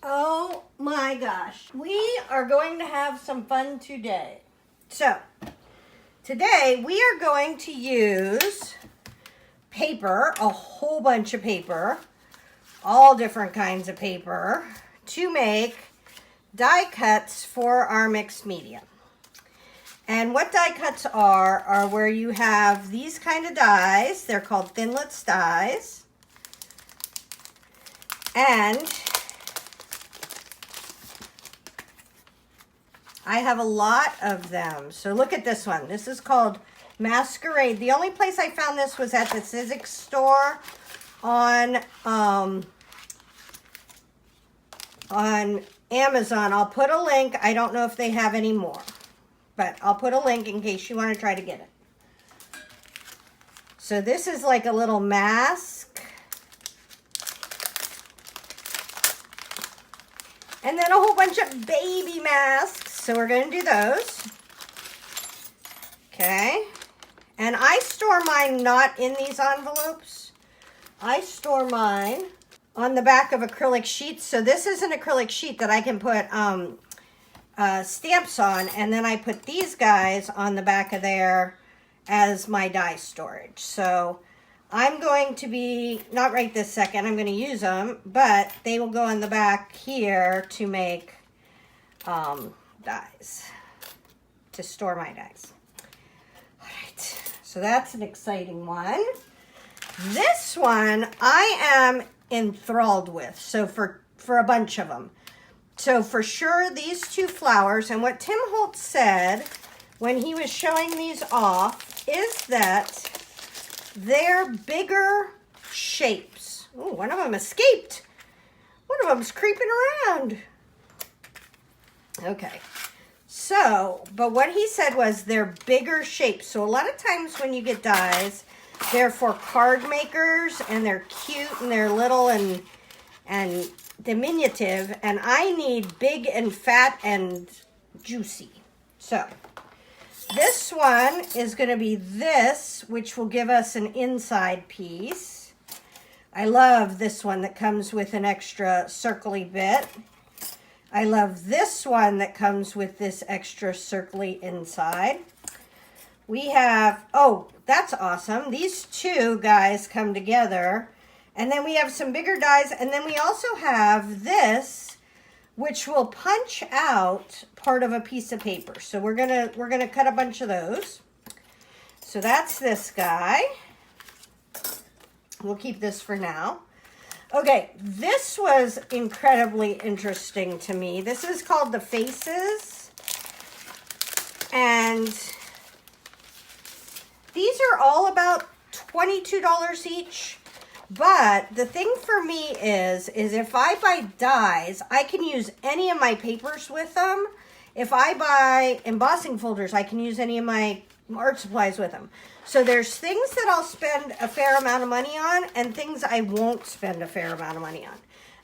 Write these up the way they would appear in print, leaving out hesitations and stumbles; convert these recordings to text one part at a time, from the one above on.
Oh my gosh, we are going to have some fun today. So, today we are going to use paper, a whole bunch of paper, all different kinds of paper, to make die cuts for our mixed media. And what die cuts are where you have these kind of dies. They're called thinlits dies. And I have a lot of them. So look at this one. This is called Masquerade. The only place I found this was at the Sizzix store on Amazon. I'll put a link. I don't know if they have any more, but I'll put a link in case you want to try to get it. So this is like a little mask. And then a whole bunch of baby masks. So we're going to do those. Okay. And I store mine not in these envelopes. I store mine on the back of acrylic sheets. So this is an acrylic sheet that I can put stamps on. And then I put these guys on the back of there as my die storage. So I'm going to be, not right this second, I'm going to use them, but they will go on the back here to make dies, to store my dies. All right, so that's an exciting one. This one I am enthralled with, so for a bunch of them. So for sure, these two flowers, and what Tim Holtz said when he was showing these off is that they're bigger shapes. Oh, one of them escaped. One of them's creeping around. Okay. So, but what he said was they're bigger shapes. So a lot of times when you get dies, they're for card makers and they're cute and they're little and diminutive. And I need big and fat and juicy. So this one is going to be this, which will give us an inside piece. I love this one that comes with an extra circly bit. I love this one that comes with this extra circly inside. We have, oh, that's awesome. These two guys come together. And then we have some bigger dies. And then we also have this, which will punch out part of a piece of paper. So we're gonna cut a bunch of those. So that's this guy. We'll keep this for now. Okay, this was incredibly interesting to me. This is called the Faces. And these are all about $22 each. But the thing for me is if I buy dies, I can use any of my papers with them. If I buy embossing folders, I can use any of my art supplies with them. So there's things that I'll spend a fair amount of money on and things I won't spend a fair amount of money on.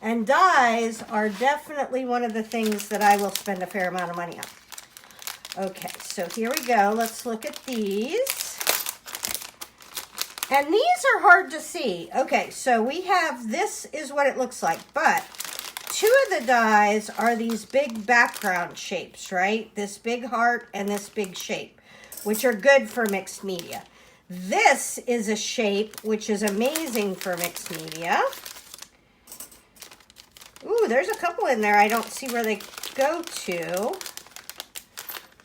And dies are definitely one of the things that I will spend a fair amount of money on. Okay, so here we go. Let's look at these. And these are hard to see. Okay, so we have, this is what it looks like. But two of the dies are these big background shapes, right? This big heart and this big shape, which are good for mixed media. This is a shape which is amazing for mixed media. Ooh, there's a couple in there. I don't see where they go to.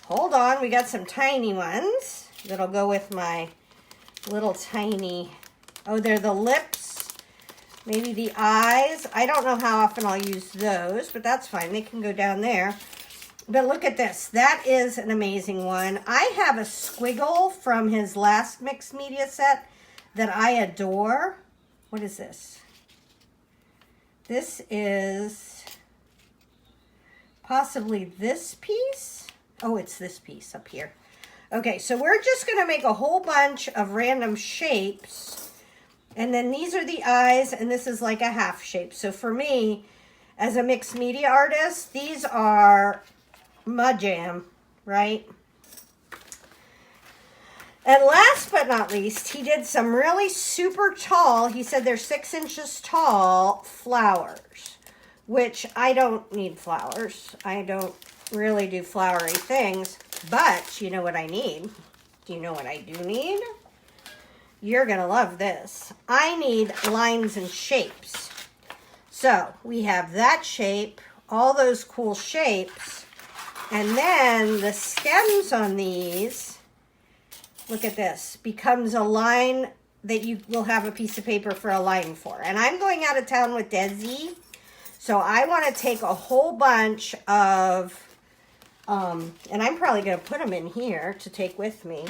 Hold on, we got some tiny ones that'll go with my little tiny, oh, they're the lips, maybe the eyes. I don't know how often I'll use those, but that's fine. They can go down there. But look at this. That is an amazing one. I have a squiggle from his last mixed media set that I adore. What is this? This is possibly this piece. Oh, it's this piece up here. Okay, so we're just going to make a whole bunch of random shapes. And then these are the eyes, and this is like a half shape. So for me, as a mixed media artist, these are mud jam, right? And last but not least, he did some really super tall, he said they're 6 inches tall, flowers. which I don't need flowers. I don't really do flowery things, but you know what I need? Do you know what I do need? You're gonna love this. I need lines and shapes. So we have that shape, all those cool shapes, and then the stems on these, look at this, becomes a line that you will have a piece of paper for a line for. And I'm going out of town with Desi, so I want to take a whole bunch of, and I'm probably going to put them in here to take with me.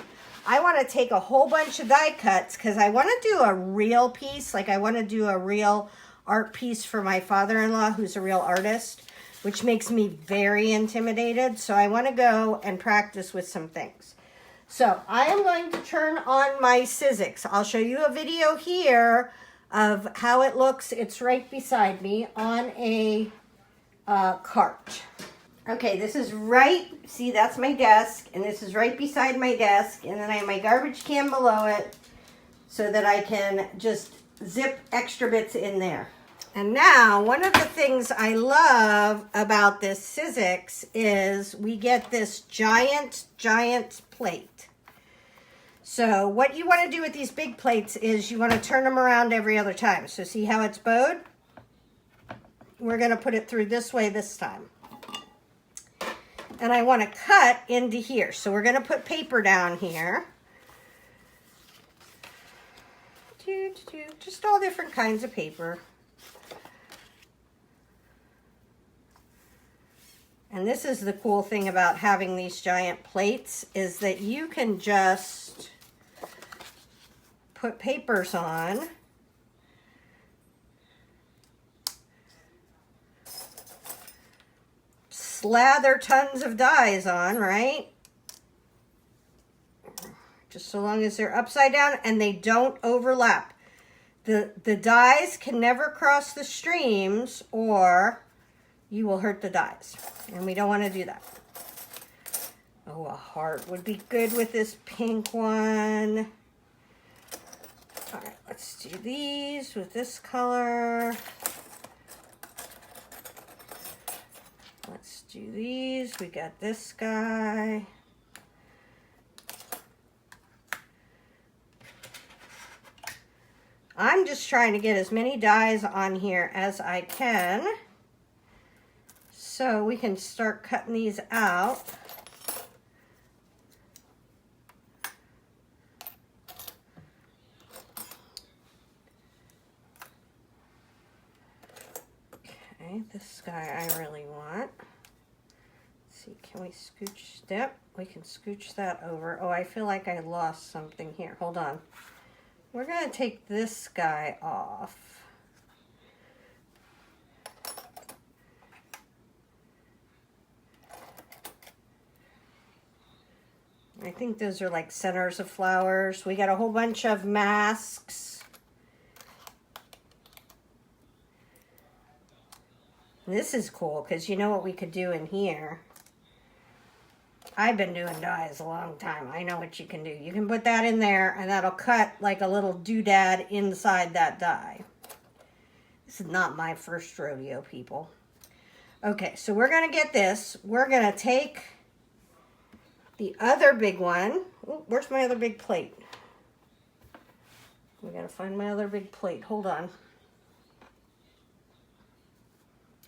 I want to take a whole bunch of die cuts because I want to do a real piece. Like I want to do a real art piece for my father-in-law who's a real artist, which makes me very intimidated. So I want to go and practice with some things. So I am going to turn on my Sizzix. I'll show you a video here of how it looks. It's right beside me on a cart. Okay, this is right, see that's my desk, and this is right beside my desk, and then I have my garbage can below it so that I can just zip extra bits in there. And now, one of the things I love about this Sizzix is we get this giant plate. So what you want to do with these big plates is you want to turn them around every other time. So see how it's bowed? We're going to put it through this way this time. And I want to cut into here. So we're going to put paper down here. Just all different kinds of paper. And this is the cool thing about having these giant plates is that you can just put papers on. Slather tons of dies on, right? Just so long as they're upside down and they don't overlap. The dies can never cross the streams or you will hurt the dies. And we don't want to do that. Oh, a heart would be good with this pink one. All right, let's do these with this color. Let's do these. We got this guy. I'm just trying to get as many dies on here as I can so we can start cutting these out. Okay, this guy I really want. Let's see, can we scooch? Yep, we can scooch that over. Oh, I feel like I lost something here. Hold on. We're going to take this guy off. I think those are like centers of flowers. We got a whole bunch of masks. This is cool because you know what we could do in here. I've been doing dies a long time. I know what you can do. You can put that in there and that'll cut like a little doodad inside that die. This is not my first rodeo, people. Okay, so we're going to get this. We're going to take the other big one. Oh, where's my other big plate? We got to find my other big plate. Hold on.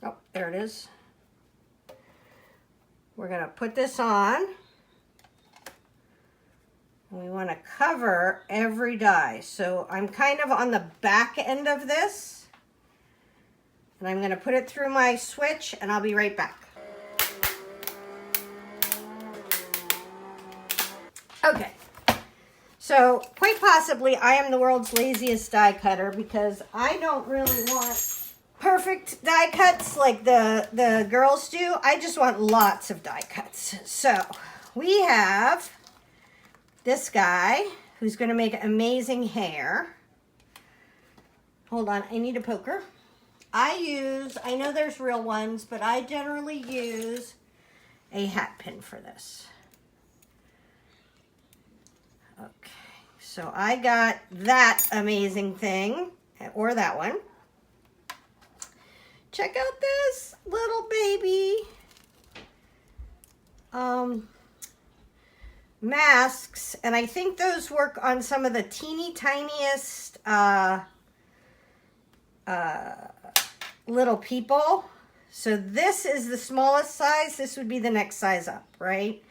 Oh, there it is. We're going to put this on. And we want to cover every die. So I'm kind of on the back end of this. And I'm going to put it through my switch and I'll be right back. Okay. So quite possibly I am the world's laziest die cutter because I don't really want perfect die cuts like the girls do. I just want lots of die cuts. So we have this guy who's going to make amazing hair. Hold on, I need a poker. I know there's real ones, but I generally use a hat pin for this. Okay, so I got that amazing thing, or that one. check out this little baby masks, and I think those work on some of the teeny tiniest little people. So this is the smallest size. This would be the next size up, right?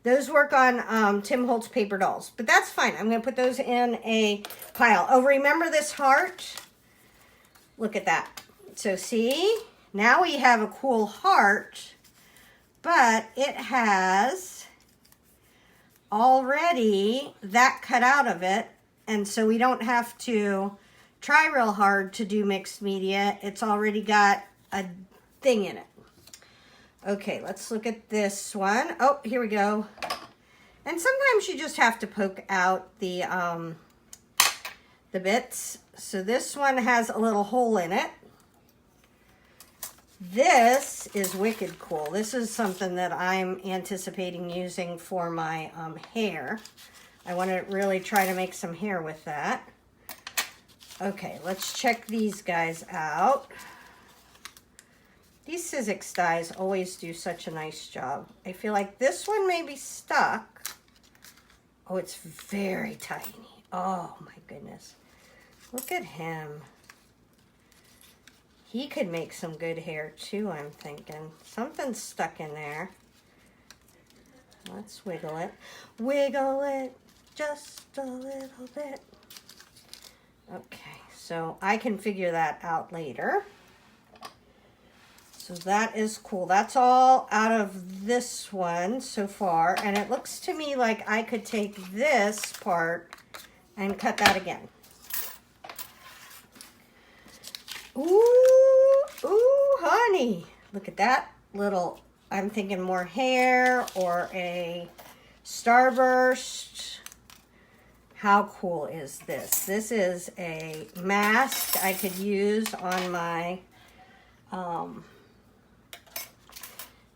Those work on Tim Holtz paper dolls, but that's fine. I'm going to put those in a pile. Oh, remember this heart? Look at that. So see, now we have a cool heart, but it has already that cut out of it, and so we don't have to try real hard to do mixed media. It's already got a thing in it. Okay, let's look at this one. Oh, here we go. And sometimes you just have to poke out the bits. So this one has a little hole in it. This is wicked cool. This is something that I'm anticipating using for my hair. I want to really try to make some hair with that. Okay, let's check these guys out. These Sizzix dies always do such a nice job. I feel like this one may be stuck. Oh, it's very tiny. Oh my goodness. Look at him. He could make some good hair too, I'm thinking. Something's stuck in there. Let's wiggle it. Wiggle it just a little bit. Okay, so I can figure that out later. So that is cool. That's all out of this one so far. And it looks to me like I could take this part and cut that again. Ooh, ooh, honey. Look at that little, I'm thinking more hair or a starburst. How cool is this? This is a mask I could use on my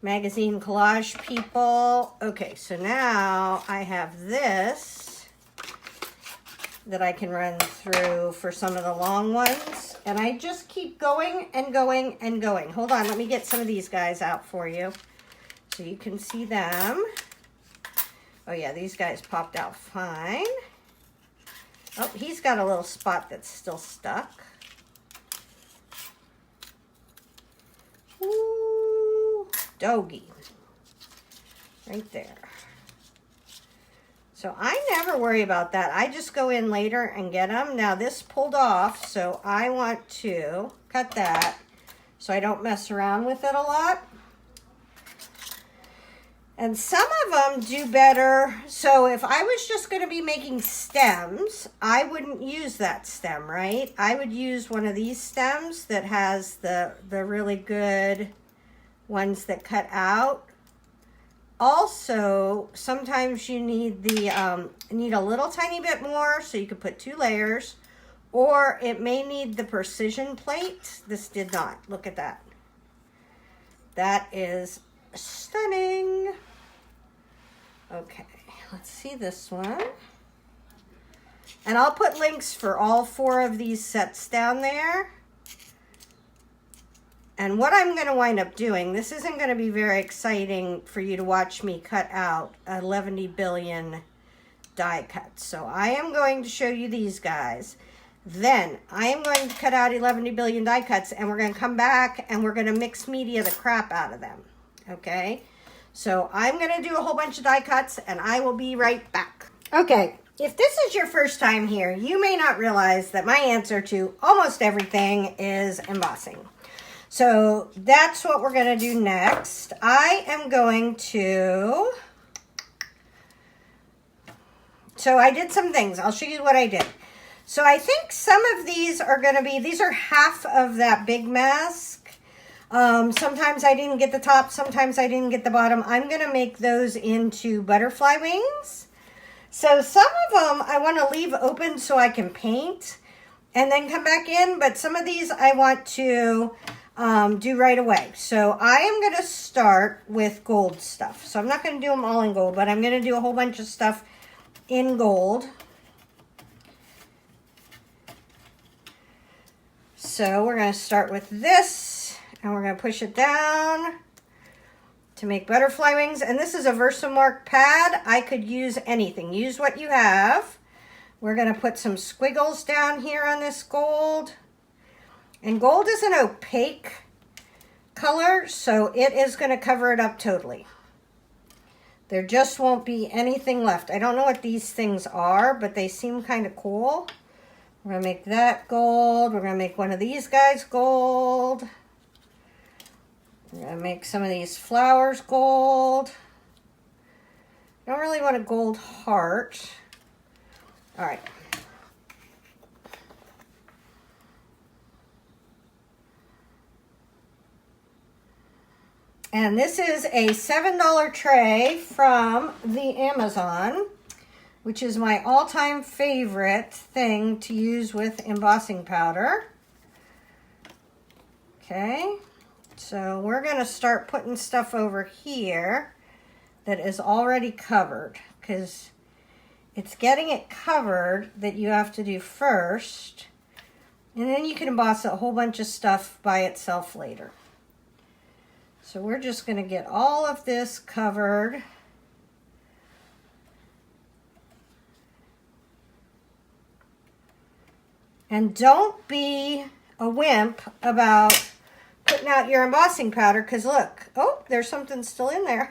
magazine collage people. Okay, so now I have this that I can run through for some of the long ones. And I just keep going and going and going. Hold on, let me get some of these guys out for you so you can see them. Oh yeah, these guys popped out fine. Oh, he's got a little spot that's still stuck. Ooh, doggy. Right there. So I never worry about that. I just go in later and get them. Now this pulled off, so I want to cut that so I don't mess around with it a lot. And some of them do better. So if I was just going to be making stems, I wouldn't use that stem, right? I would use one of these stems that has the really good ones that cut out. Also, sometimes you need the need a little tiny bit more, so you could put 2 layers, or it may need the precision plate. This did not. Look at that. That is stunning. Okay, let's see this one. And I'll put links for all 4 of these sets down there. And what I'm going to wind up doing, this isn't going to be very exciting for you to watch me cut out 11 billion die cuts. So I am going to show you these guys. Then I am going to cut out 11 billion die cuts, and we're going to come back and we're going to mix media the crap out of them. Okay? So I'm going to do a whole bunch of die cuts, and I will be right back. Okay, if this is your first time here, you may not realize that my answer to almost everything is embossing. So that's what we're going to do next. I am going to... So I did some things. I'll show you what I did. So I think some of these are going to be... These are half of that big mask. Sometimes I didn't get the top. Sometimes I didn't get the bottom. I'm going to make those into butterfly wings. So some of them I want to leave open so I can paint and then come back in. But some of these I want to... do right away. So I am going to start with gold stuff. So I'm not going to do them all in gold, but I'm going to do a whole bunch of stuff in gold. So we're going to start with this, and And we're going to push it down to make butterfly wings. And this is a Versamark pad. I could use anything. Use what you have. We're going to put some squiggles down here on this gold. And gold is an opaque color, so it is going to cover it up totally. There just won't be anything left. I don't know what these things are, but they seem kind of cool. We're going to make that gold. We're going to make one of these guys gold. We're going to make some of these flowers gold. I don't really want a gold heart. All right. And this is a $7 tray from the Amazon, which is my all-time favorite thing to use with embossing powder. Okay, so we're going to start putting stuff over here that is already covered, because it's getting it covered that you have to do first, and then you can emboss a whole bunch of stuff by itself later. So we're just going to get all of this covered. And don't be a wimp about putting out your embossing powder, because look, oh, there's something still in there.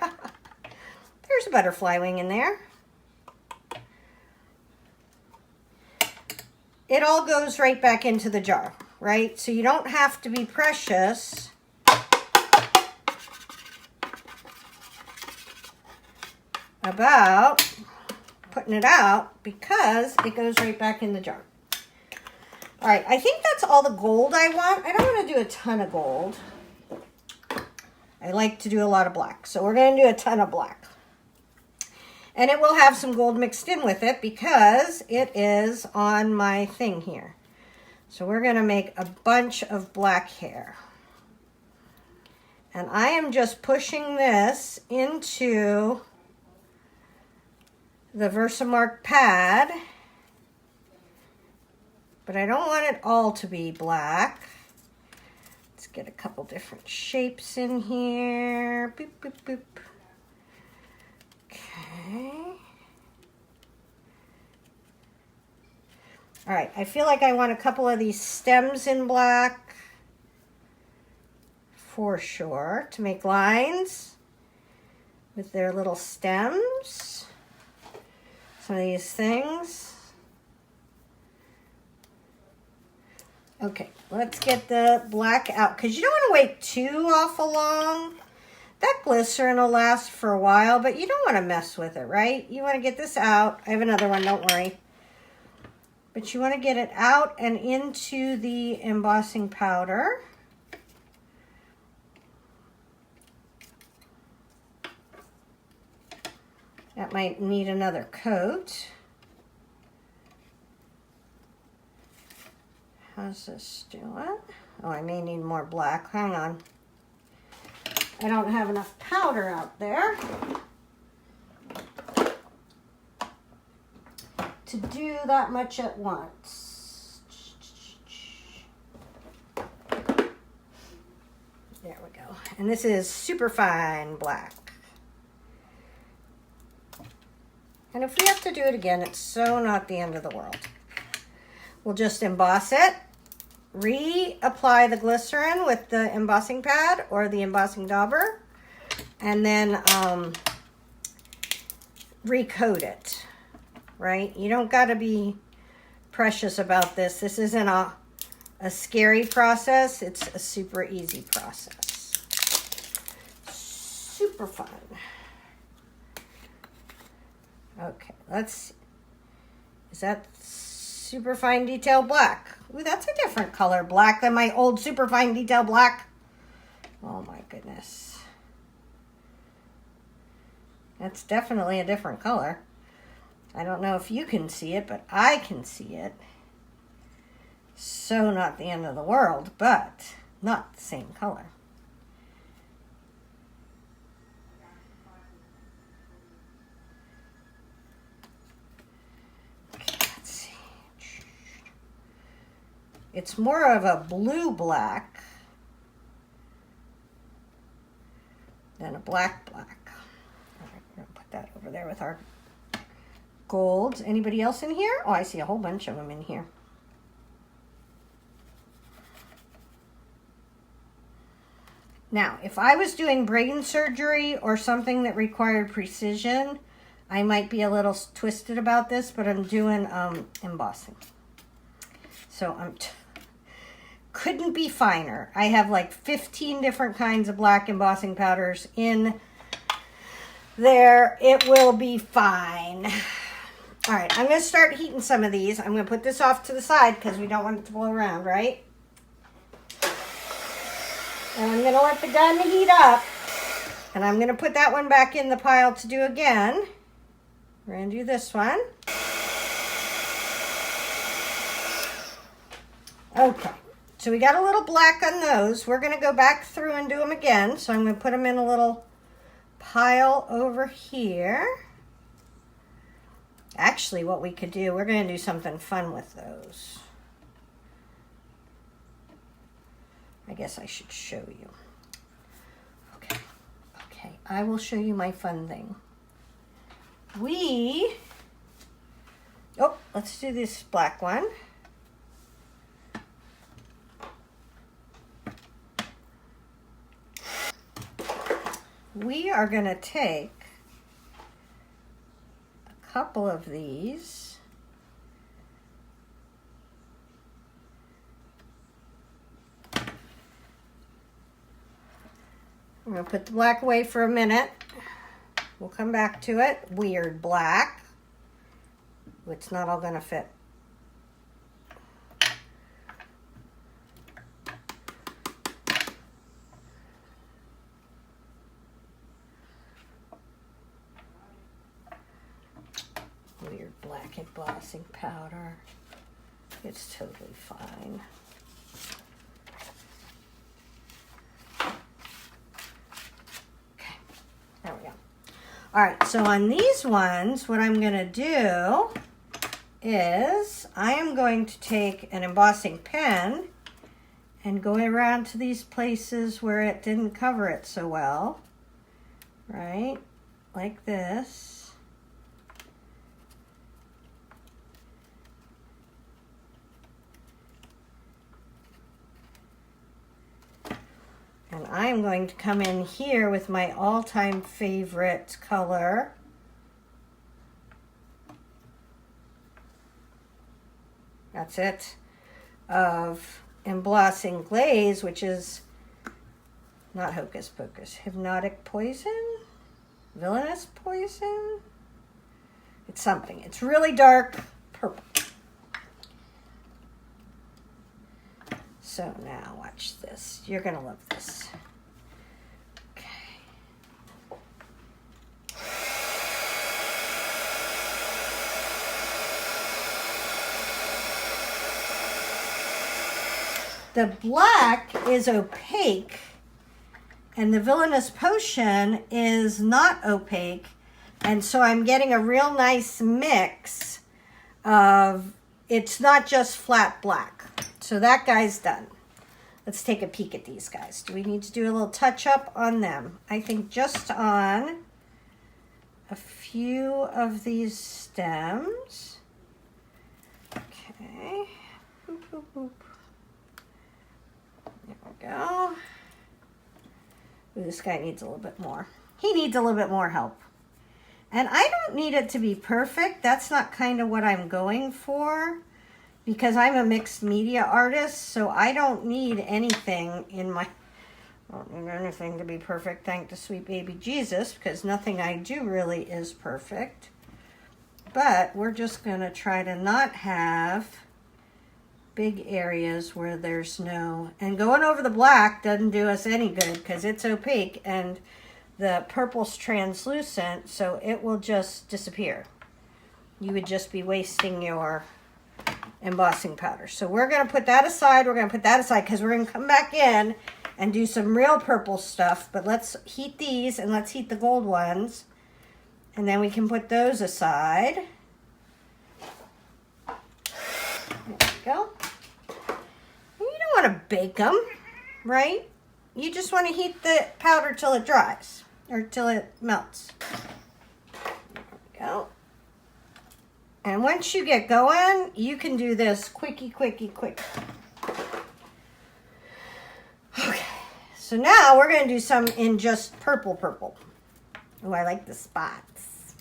There's a butterfly wing in there. It all goes right back into the jar, right? So you don't have to be precious about putting it out, because it goes right back in the jar. All right, I think that's all the gold I want. I don't want to do a ton of gold. I like to do a lot of black, so we're going to do a ton of black. And it will have some gold mixed in with it because it is on my thing here. So we're going to make a bunch of black hair. And I am just pushing this into the Versamark pad, but I don't want it all to be black. Let's get a couple different shapes in here. Boop, boop, boop. Okay. All right, I feel like I want a couple of these stems in black for sure, to make lines with their little stems. Some of these things. Okay, let's get the black out, because you don't want to wait too awful long. That glycerin will last for a while, but you don't want to mess with it, right? You want to get this out. I have another one, don't worry. But you want to get it out and into the embossing powder. That might need another coat. How's this doing? Oh, I may need more black. Hang on. I don't have enough powder out there to do that much at once. There we go. And this is super fine black. And if we have to do it again, it's so not the end of the world. We'll just emboss it, reapply the glycerin with the embossing pad or the embossing dauber, and then recoat it, right? You don't got to be precious about this. This isn't a scary process. It's a super easy process. Super fun. Okay, let's see. Is that super fine detail black? Ooh, that's a different color black than my old super fine detail black. Oh my goodness. That's definitely a different color. I don't know if you can see it, but I can see it. So not the end of the world, but not the same color. It's more of a blue black then a black. All right, we're gonna put that over there with our golds. Anybody else in here? Oh, I see a whole bunch of them in here. Now, if I was doing brain surgery or something that required precision, I might be a little twisted about this, but I'm doing embossing. So couldn't be finer. I have like 15 different kinds of black embossing powders in there. It will be fine. All right, I'm going to start heating some of these. I'm going to put this off to the side because we don't want it to blow around, right? And I'm going to let the gun heat up. And I'm going to put that one back in the pile to do again. We're going to do this one. Okay, so we got a little black on those. We're going to go back through and do them again. So I'm going to put them in a little pile over here. Actually, what we could do, we're going to do something fun with those. I guess I should show you. Okay, I will show you my fun thing. Let's do this black one. We are going to take a couple of these. I'm going to put the black away for a minute. We'll come back to it. Weird black. It's not all going to fit. Weird black embossing powder. It's totally fine. There we go. All right, so on these ones, what I'm going to do is I am going to take an embossing pen and go around to these places where it didn't cover it so well, right? Like this. And I am going to come in here with my all-time favorite color. That's it. Of Embossing Glaze, which is not Hocus Pocus. Hypnotic Poison? Villainous Poison? It's something. It's really dark purple. So now watch this. You're going to love this. Okay. The black is opaque and the Villainous Potion is not opaque. And so I'm getting a real nice mix of, it's not just flat black. So that guy's done. Let's take a peek at these guys. Do we need to do a little touch up on them? I think just on a few of these stems. Okay. Boop, boop, boop. There we go. Ooh, this guy needs a little bit more. He needs a little bit more help. And I don't need it to be perfect. That's not kind of what I'm going for. Because I'm a mixed media artist, so I don't need anything in my... I don't need anything to be perfect, thank the sweet baby Jesus, because nothing I do really is perfect. But we're just going to try to not have big areas where there's no... And going over the black doesn't do us any good, because it's opaque, and the purple's translucent, so it will just disappear. You would just be wasting your embossing powder. So we're going to put that aside. We're going to put that aside because we're going to come back in and do some real purple stuff. But let's heat these and let's heat the gold ones. And then we can put those aside. There we go. You don't want to bake them, right? You just want to heat the powder till it dries. or till it melts. There we go. And once you get going, you can do this quickie. Okay, so now we're gonna do some in just purple. Oh, I like the spots.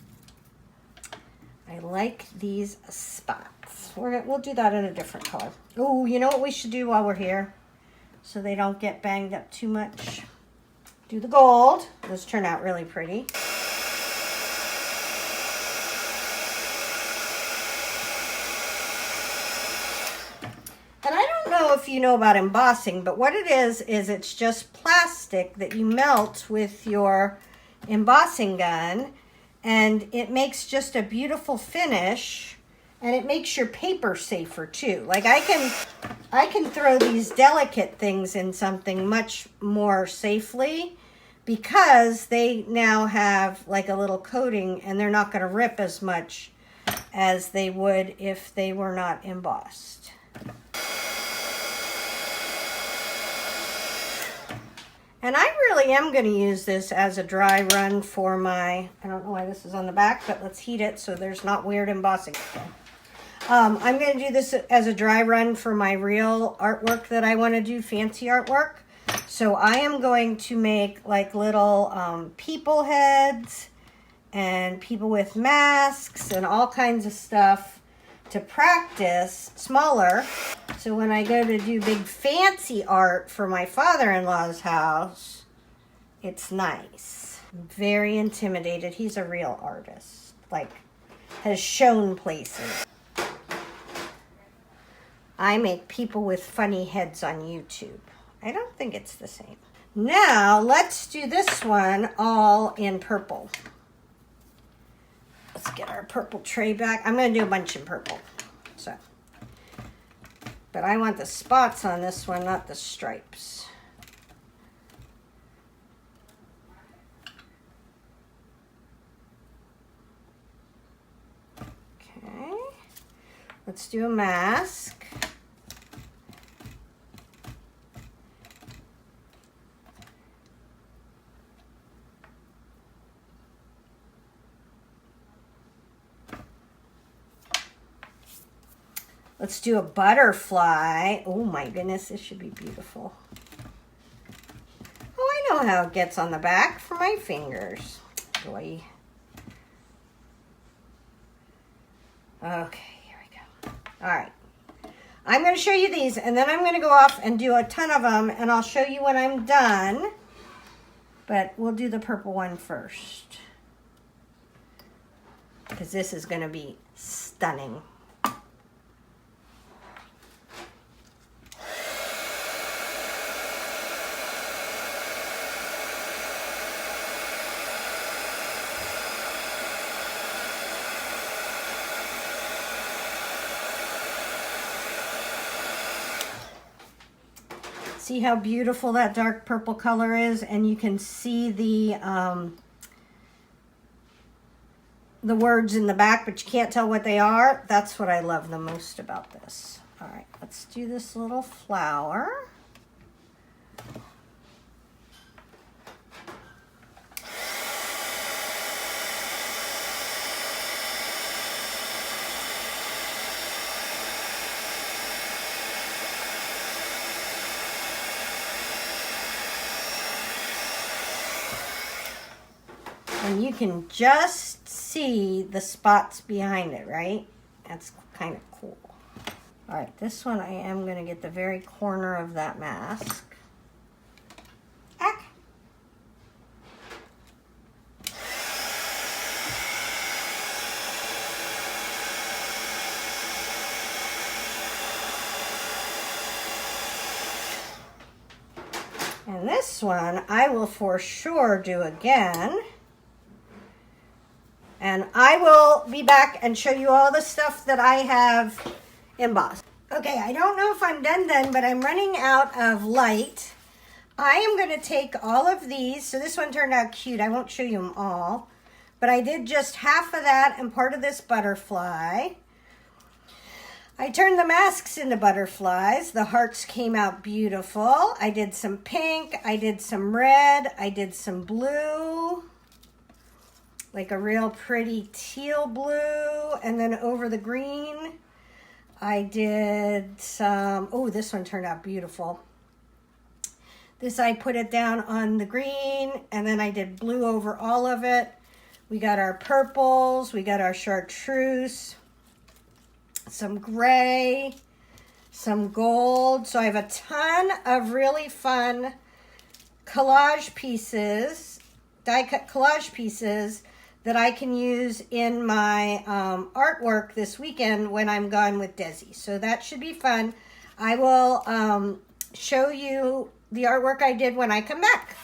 I like these spots. We'll do that in a different color. Oh, you know what we should do while we're here? So they don't get banged up too much. Do the gold. Those turn out really pretty. And I don't know if you know about embossing, but what it is it's just plastic that you melt with your embossing gun, and it makes just a beautiful finish, and it makes your paper safer too. Like I can throw these delicate things in something much more safely because they now have like a little coating, and they're not going to rip as much as they would if they were not embossed. And I really am going to use this as a dry run for my, I don't know why this is on the back, but let's heat it so there's not weird embossing. I'm going to do this as a dry run for my real artwork that I want to do, fancy artwork. So I am going to make like little people heads and people with masks and all kinds of stuff to practice smaller. So when I go to do big fancy art for my father-in-law's house, it's nice. I'm very intimidated. He's a real artist, like has shown places. I make people with funny heads on YouTube. I don't think it's the same. Now let's do this one all in purple. Let's get our purple tray back. I'm going to do a bunch in purple. But I want the spots on this one, not the stripes. Okay. Let's do a mask. Let's do a butterfly. Oh my goodness, this should be beautiful. Oh, I know how it gets on the back for my fingers. Boy. Okay, here we go. All right. I'm going to show you these, and then I'm going to go off and do a ton of them, and I'll show you when I'm done. But we'll do the purple one first, because this is going to be stunning. See how beautiful that dark purple color is, and you can see the words in the back, but you can't tell what they are. That's what I love the most about this. All right, let's do this little flower. And you can just see the spots behind it, right? That's kind of cool. All right, this one I am going to get the very corner of that mask. Ah. And this one I will for sure do again. And I will be back and show you all the stuff that I have embossed. Okay, I don't know if I'm done then, but I'm running out of light. I am going to take all of these. So this one turned out cute. I won't show you them all. But I did just half of that and part of this butterfly. I turned the masks into butterflies. The hearts came out beautiful. I did some pink, I did some red, I did some blue, like a real pretty teal blue, and then over the green, I did some, oh, this one turned out beautiful. This, I put it down on the green, and then I did blue over all of it. We got our purples, we got our chartreuse, some gray, some gold. So I have a ton of really fun collage pieces, die-cut collage pieces that I can use in my artwork this weekend when I'm gone with Desi. So that should be fun. I will show you the artwork I did when I come back.